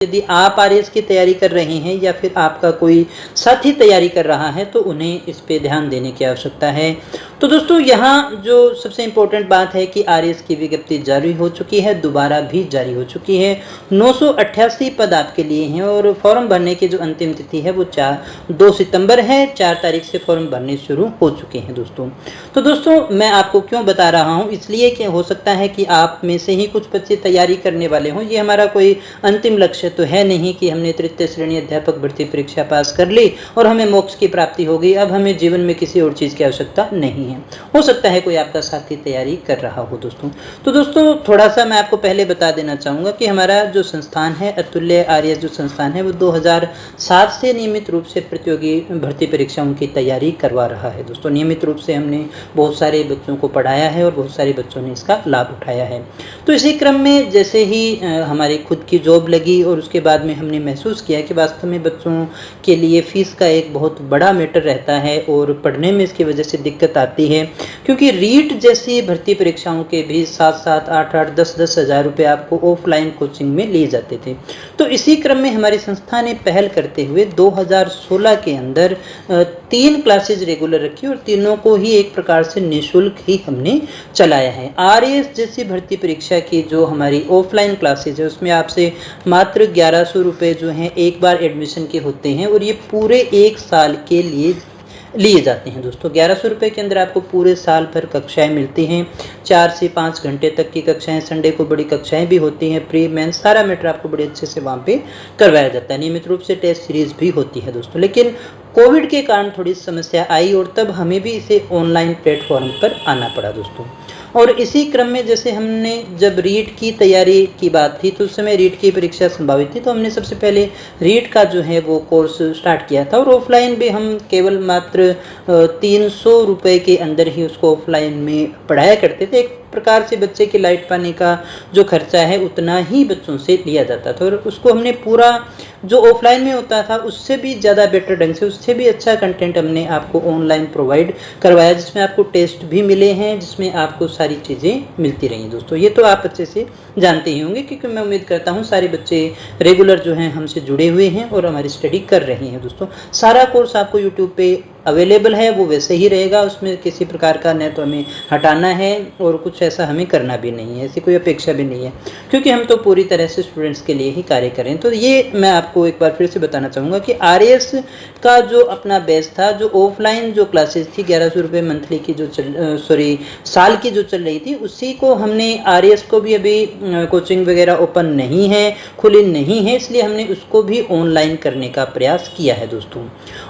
यदि आप आरएएस की तैयारी कर रहे हैं या फिर आपका कोई साथी तैयारी कर रहा है तो उन्हें इस पे ध्यान देने की आवश्यकता है। तो दोस्तों यहाँ जो सबसे इम्पोर्टेंट बात है कि आरएएस की विज्ञप्ति जारी हो चुकी है, दोबारा भी जारी हो चुकी है। 988 पद आपके लिए हैं और फॉर्म भरने की जो अंतिम तिथि है वो 2 सितंबर है। 4 तारीख से फॉर्म भरने शुरू हो चुके हैं दोस्तों। तो दोस्तों मैं आपको क्यों बता रहा हूँ, इसलिए कि हो सकता है कि आप में से ही कुछ बच्चे तैयारी करने वाले हों। ये हमारा कोई अंतिम लक्ष्य तो है नहीं कि हमने तृतीय श्रेणी अध्यापक भर्ती परीक्षा पास कर ली और हमें मोक्ष की प्राप्ति हो गई, अब हमें जीवन में किसी और चीज़ की आवश्यकता नहीं है। हो सकता है कोई आपका साथी तैयारी कर रहा हो दोस्तों। तो दोस्तों थोड़ा सा मैं आपको पहले बता देना चाहूँगा कि हमारा जो संस्थान है अतुल्य आरएएस जो संस्थान है वो 2007 से नियमित रूप से प्रतियोगी भर्ती परीक्षाओं की तैयारी करवा रहा है दोस्तों। नियमित रूप से हमने बहुत सारे बच्चों को पढ़ाया है और बहुत सारे बच्चों ने इसका लाभ उठाया है। तो इसी क्रम में जैसे ही हमारी खुद की जॉब लगी और उसके बाद में हमने महसूस किया कि वास्तव में बच्चों के लिए फ़ीस का एक बहुत बड़ा मैटर रहता है और पढ़ने में इसकी वजह से दिक्कत आती है, क्योंकि रीट जैसी भर्ती परीक्षाओं के भी 7-7, 8-8, 10-10 हज़ार रुपये आपको ऑफलाइन कोचिंग में लिए जाते थे। तो इसी क्रम में हमारी संस्था ने पहल करते हुए 2016 के अंदर 3 क्लासेज रेगुलर रखी और तीनों को ही एक प्रकार से निःशुल्क ही हमने चलाया है। आरएएस जैसी भर्ती परीक्षा की जो हमारी ऑफलाइन क्लासेज है उसमें आपसे मात्र 1100 रुपये जो हैं एक बार एडमिशन के होते हैं और ये पूरे 1 साल के लिए जाते हैं दोस्तों। 1100 रुपये के अंदर आपको पूरे साल भर कक्षाएं मिलती हैं, 4 से 5 घंटे तक की कक्षाएं, संडे को बड़ी कक्षाएं भी होती हैं, प्री मेंस सारा मैटर आपको बड़े अच्छे से वहाँ पे करवाया जाता है। नियमित रूप से टेस्ट सीरीज भी होती है दोस्तों। लेकिन कोविड के कारण थोड़ी समस्या आई और तब हमें भी इसे ऑनलाइन प्लेटफॉर्म पर आना पड़ा दोस्तों। और इसी क्रम में जैसे हमने जब रीट की तैयारी की बात थी तो उस समय रीट की परीक्षा संभावित थी, तो हमने सबसे पहले रीट का जो है वो कोर्स स्टार्ट किया था और ऑफलाइन भी हम केवल मात्र 300 रुपये के अंदर ही उसको ऑफलाइन में पढ़ाया करते थे। एक प्रकार से बच्चे के लाइट पानी का जो खर्चा है उतना ही बच्चों से लिया जाता था और उसको हमने पूरा जो ऑफलाइन में होता था उससे भी ज़्यादा बेटर ढंग से, उससे भी अच्छा कंटेंट हमने आपको ऑनलाइन प्रोवाइड करवाया, जिसमें आपको टेस्ट भी मिले हैं, जिसमें आपको सारी चीज़ें मिलती रही दोस्तों। ये तो आप अच्छे से जानते ही होंगे क्योंकि मैं उम्मीद करता हूँ सारे बच्चे रेगुलर जो हैं हमसे जुड़े हुए हैं और हमारी स्टडी कर रहे हैं दोस्तों। सारा कोर्स आपको यूट्यूब पे अवेलेबल है, वो वैसे ही रहेगा, उसमें किसी प्रकार का न तो हमें हटाना है और कुछ ऐसा हमें करना भी नहीं है, ऐसी कोई अपेक्षा भी नहीं है, क्योंकि हम तो पूरी तरह से स्टूडेंट्स के लिए ही कार्य करें। तो ये मैं आपको एक बार फिर से बताना चाहूँगा कि आरएएस का जो अपना बेस था, जो ऑफलाइन जो क्लासेस थी 1100 रुपये मंथली की जो साल की जो चल रही थी, उसी को हमने आरएएस को भी अभी कोचिंग वगैरह ओपन नहीं है, खुली नहीं है, इसलिए हमने उसको भी ऑनलाइन करने का प्रयास किया है दोस्तों।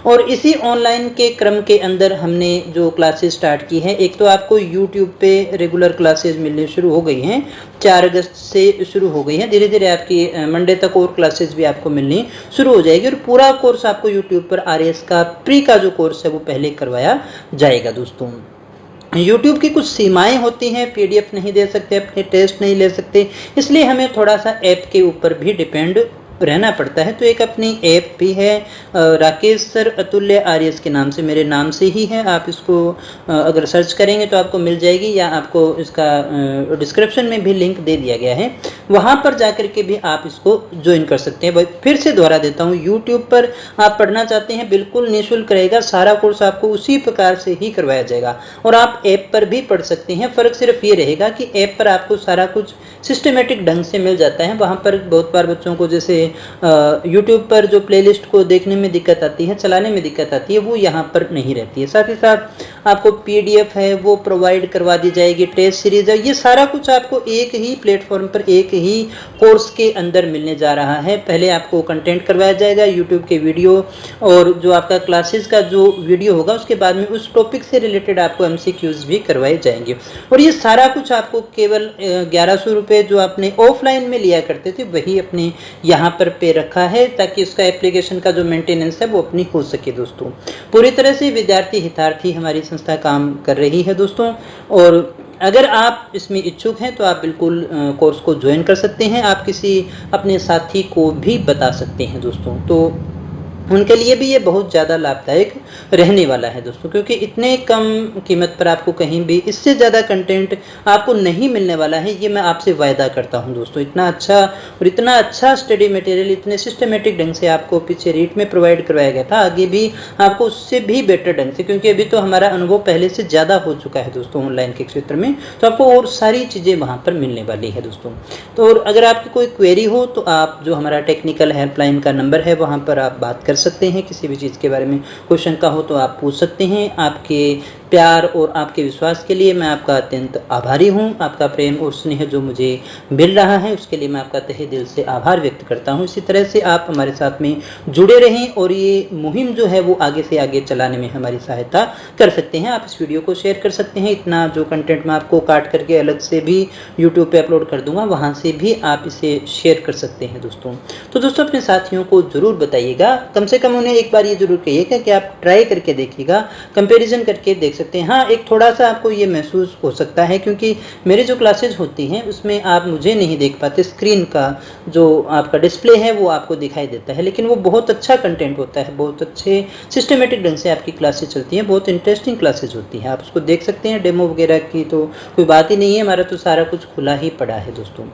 और इसी ऑनलाइन के क्रम के अंदर हमने जो क्लासेस स्टार्ट की है, एक तो आपको यूट्यूब पे रेगुलर क्लासेस मिलने शुरू हो गई हैं, 4 अगस्त से शुरू हो गई हैं। धीरे धीरे आपकी मंडे तक और क्लासेस भी आपको मिलनी शुरू हो जाएगी और पूरा कोर्स आपको यूट्यूब पर आरएएस का प्री का जो कोर्स है वो पहले करवाया जाएगा दोस्तों। यूट्यूब की कुछ सीमाएं होती हैं, पीडीएफ नहीं दे सकते, अपने टेस्ट नहीं ले सकते, इसलिए हमें थोड़ा सा ऐप के ऊपर भी डिपेंड रहना पड़ता है। तो एक अपनी ऐप भी है, राकेश सर अतुल्य आरएएस के नाम से, मेरे नाम से ही है, आप इसको अगर सर्च करेंगे तो आपको मिल जाएगी या आपको इसका डिस्क्रिप्शन में भी लिंक दे दिया गया है, वहाँ पर जाकर के भी आप इसको ज्वाइन कर सकते हैं। फिर से दोहरा देता हूँ, यूट्यूब पर आप पढ़ना चाहते हैं बिल्कुल निःशुल्क रहेगा, सारा कोर्स आपको उसी प्रकार से ही करवाया जाएगा और आप ऐप पर भी पढ़ सकते हैं। फ़र्क सिर्फ ये रहेगा कि ऐप पर आपको सारा कुछ सिस्टमेटिक ढंग से मिल जाता है। वहाँ पर बहुत बार बच्चों को जैसे यूट्यूब पर जो प्लेलिस्ट को देखने में दिक्कत आती है, चलाने में दिक्कत आती है, वो यहाँ पर नहीं रहती है। साथ ही साथ आपको पीडीएफ है वो प्रोवाइड करवा दी जाएगी, टेस्ट सीरीज है, ये सारा कुछ आपको एक ही प्लेटफॉर्म पर एक ही कोर्स के अंदर मिलने जा रहा है। पहले आपको कंटेंट करवाया जाएगा, यूट्यूब के वीडियो और जो आपका क्लासेस का जो वीडियो होगा उसके बाद में उस टॉपिक से रिलेटेड आपको एमसीक्यूज भी करवाए जाएंगे और ये सारा कुछ आपको केवल 1100 रुपये जो आपने ऑफलाइन में लिया करते थे वही अपने यहाँ पर पे रखा है, ताकि उसका एप्लीकेशन का जो मेंटेनेंस है वो अपनी हो सके दोस्तों। पूरी तरह से विद्यार्थी हितार्थी हमारी संस्था काम कर रही है दोस्तों और अगर आप इसमें इच्छुक हैं तो आप बिल्कुल कोर्स को ज्वाइन कर सकते हैं, आप किसी अपने साथी को भी बता सकते हैं दोस्तों। तो उनके लिए भी ये बहुत ज़्यादा लाभदायक रहने वाला है दोस्तों, क्योंकि इतने कम कीमत पर आपको कहीं भी इससे ज़्यादा कंटेंट आपको नहीं मिलने वाला है, ये मैं आपसे वायदा करता हूं दोस्तों। इतना अच्छा और इतना अच्छा स्टडी मटेरियल इतने सिस्टमेटिक ढंग से आपको पीछे रीट में प्रोवाइड करवाया गया था, आगे भी आपको उससे भी बेटर ढंग से, क्योंकि अभी तो हमारा अनुभव पहले से ज़्यादा हो चुका है दोस्तों ऑनलाइन के क्षेत्र में, तो आपको और सारी चीज़ें वहाँ पर मिलने वाली है दोस्तों। तो और अगर आपकी कोई क्वेरी हो तो आप जो हमारा टेक्निकल हेल्पलाइन का नंबर है वहाँ पर आप बात कर सकते हैं। किसी भी चीज़ के बारे में कोई शंका हो तो आप पूछ सकते हैं। आपके प्यार और आपके विश्वास के लिए मैं आपका अत्यंत आभारी हूँ। आपका प्रेम और स्नेह जो मुझे मिल रहा है उसके लिए मैं आपका तहे दिल से आभार व्यक्त करता हूँ। इसी तरह से आप हमारे साथ में जुड़े रहें और ये मुहिम जो है वो आगे से आगे चलाने में हमारी सहायता कर सकते हैं। आप इस वीडियो को शेयर कर सकते हैं। इतना जो कंटेंट मैं आपको काट करके अलग से भी यूट्यूब पे अपलोड कर दूंगा, वहाँ से भी आप इसे शेयर कर सकते हैं दोस्तों। तो दोस्तों अपने साथियों को ज़रूर बताइएगा, कम से कम उन्हें एक बार ये ज़रूर कहिएगा कि आप ट्राई करके देखिएगा, कंपेरिजन करके देख सकते हैं। हाँ, एक थोड़ा सा आपको ये महसूस हो सकता है क्योंकि मेरी जो क्लासेज होती हैं उसमें आप मुझे नहीं देख पाते, स्क्रीन का जो आपका डिस्प्ले है वो आपको दिखाई देता है, लेकिन वो बहुत अच्छा कंटेंट होता है, बहुत अच्छे सिस्टमेटिक ढंग से आपकी क्लासेज चलती हैं, बहुत इंटरेस्टिंग क्लासेज होती हैं, आप उसको देख सकते हैं। डेमो वगैरह की तो कोई बात ही नहीं है, हमारा तो सारा कुछ खुला ही पड़ा है दोस्तों।